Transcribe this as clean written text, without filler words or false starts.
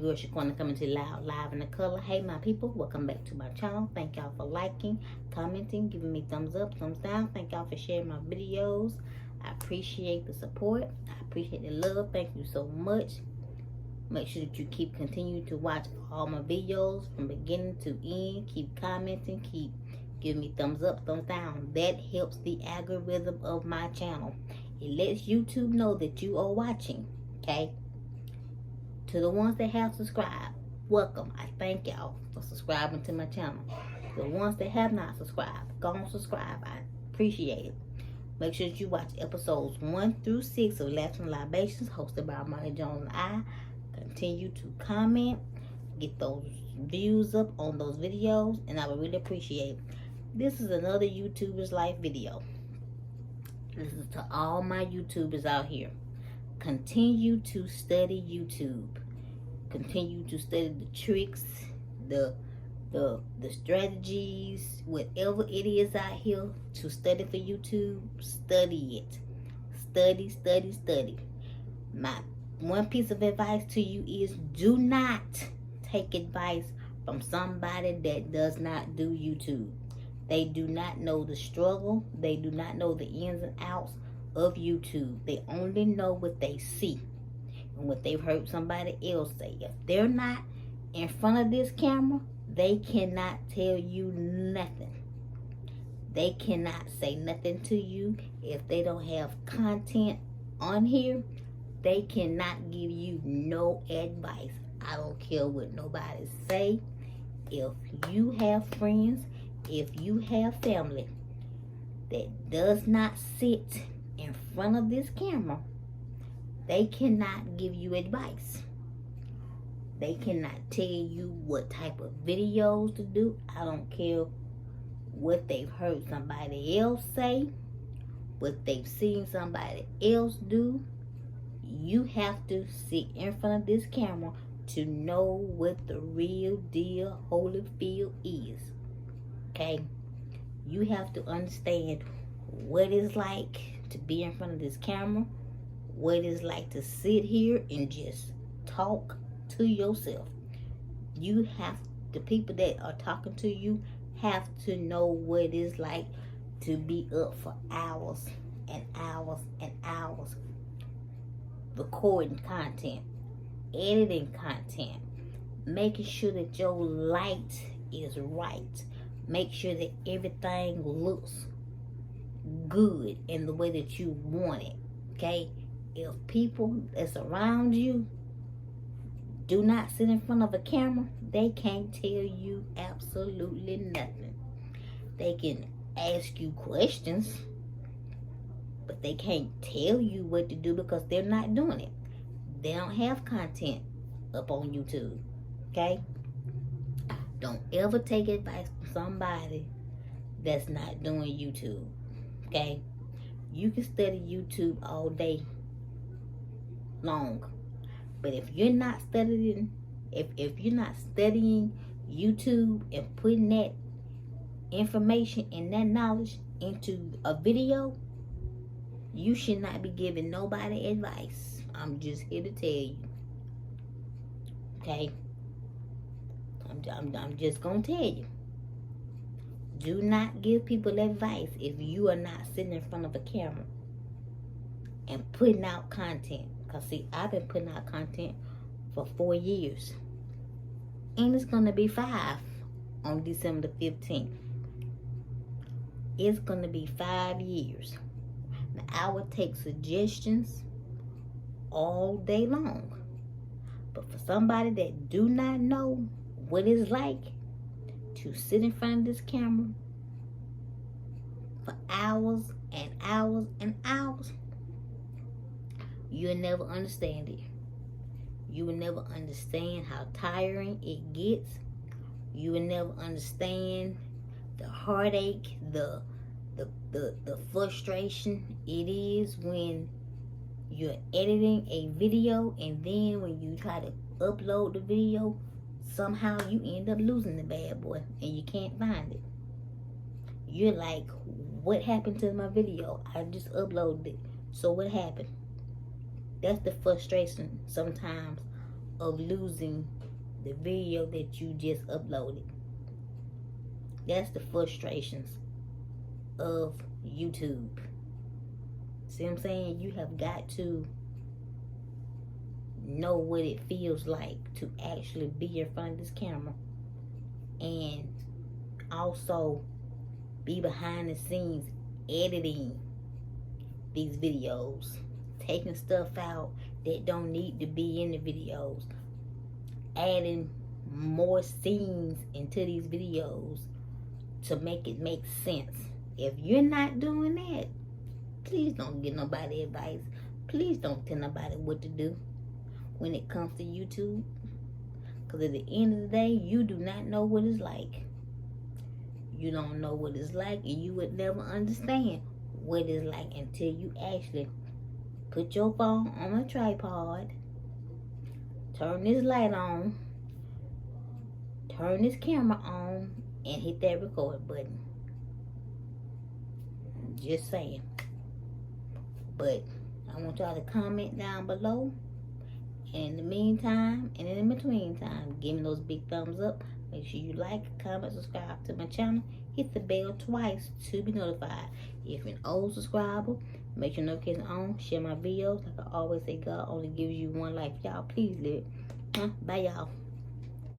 girl Shaquena coming to you loud, live in the color. Hey my people, welcome back to my channel. Thank y'all for liking, commenting, giving me thumbs up, thumbs down. Thank y'all for sharing my videos. I appreciate the support. I appreciate the love. Thank you so much. Make sure that you continue to watch all my videos from beginning to end. Keep commenting, keep giving me thumbs up, thumbs down. That helps the algorithm of my channel. It lets YouTube know that you are watching, okay? To the ones that have subscribed, welcome. I thank y'all for subscribing to my channel. The ones that have not subscribed, go on subscribe. I appreciate it. Make sure that you watch episodes 1 through 6 of Lifeline Libations, hosted by Molly Jones and I. Continue to comment, get those views up on those videos, and I would really appreciate it. This is another YouTuber's life video. This is to all my YouTubers out here. Continue to study YouTube. Continue to study the tricks, the strategies, whatever it is out here to study for YouTube. Study it. Study, study, study. My one piece of advice to you is do not take advice from somebody that does not do YouTube. They do not know the struggle. They do not know the ins and outs of YouTube. They only know what they see and what they've heard somebody else say. If they're not in front of this camera, they cannot tell you nothing. They cannot say nothing to you. If they don't have content on here, they cannot give you no advice. I don't care what nobody say. If you have friends, if you have family that does not sit in front of this camera, they cannot give you advice. They cannot tell you what type of videos to do. I don't care what they've heard somebody else say, what they've seen somebody else do. You have to sit in front of this camera to know what the real deal Holyfield is. Okay? You have to understand what it's like to be in front of this camera, what it's like to sit here and just talk to yourself. You have, the people that are talking to you have to know what it's like to be up for hours and hours and hours recording content, editing content, making sure that your light is right. Make sure that everything looks good in the way that you want it. Okay? If people that's around you do not sit in front of a camera, they can't tell you absolutely nothing. They can ask you questions, but they can't tell you what to do because they're not doing it. They don't have content up on YouTube. Okay? Don't ever take advice from somebody that's not doing YouTube. Okay? You can study YouTube all day long, but if you're not studying, if you're not studying YouTube and putting that information and that knowledge into a video, you should not be giving nobody advice. I'm just here to tell you. Okay? I'm just gonna tell you. Do not give people advice if you are not sitting in front of a camera and putting out content. Because see, I've been putting out content for 4 years. And it's gonna be 5 on December the 15th. It's gonna be 5 years. Now, I would take suggestions all day long. But for somebody that do not know what it's like to sit in front of this camera for hours and hours and hours, you'll never understand it. You will never understand how tiring it gets. You will never understand the heartache, the frustration it is when you're editing a video, and then when you try to upload the video, somehow you end up losing the bad boy and you can't find it. You're like, what happened to my video? I just uploaded it. So what happened? That's the frustration sometimes of losing the video that you just uploaded. That's the frustrations of YouTube. See what I'm saying? You have got to know what it feels like to actually be in front of this camera, and also be behind the scenes editing these videos, taking stuff out that don't need to be in the videos, adding more scenes into these videos to make it make sense. If you're not doing that, please don't give nobody advice. Please don't tell nobody what to do when it comes to YouTube. Because at the end of the day, you do not know what it's like. You don't know what it's like, and you would never understand what it's like until you actually put your phone on a tripod, turn this light on, turn this camera on, and hit that record button. Just saying. But I want y'all to comment down below. And in the meantime, and in between time, give me those big thumbs up. Make sure you like, comment, subscribe to my channel. Hit the bell twice to be notified. If you're an old subscriber, make your notifications on. Share my videos. Like I always say, God only gives you one life. Y'all, please live. Bye, y'all.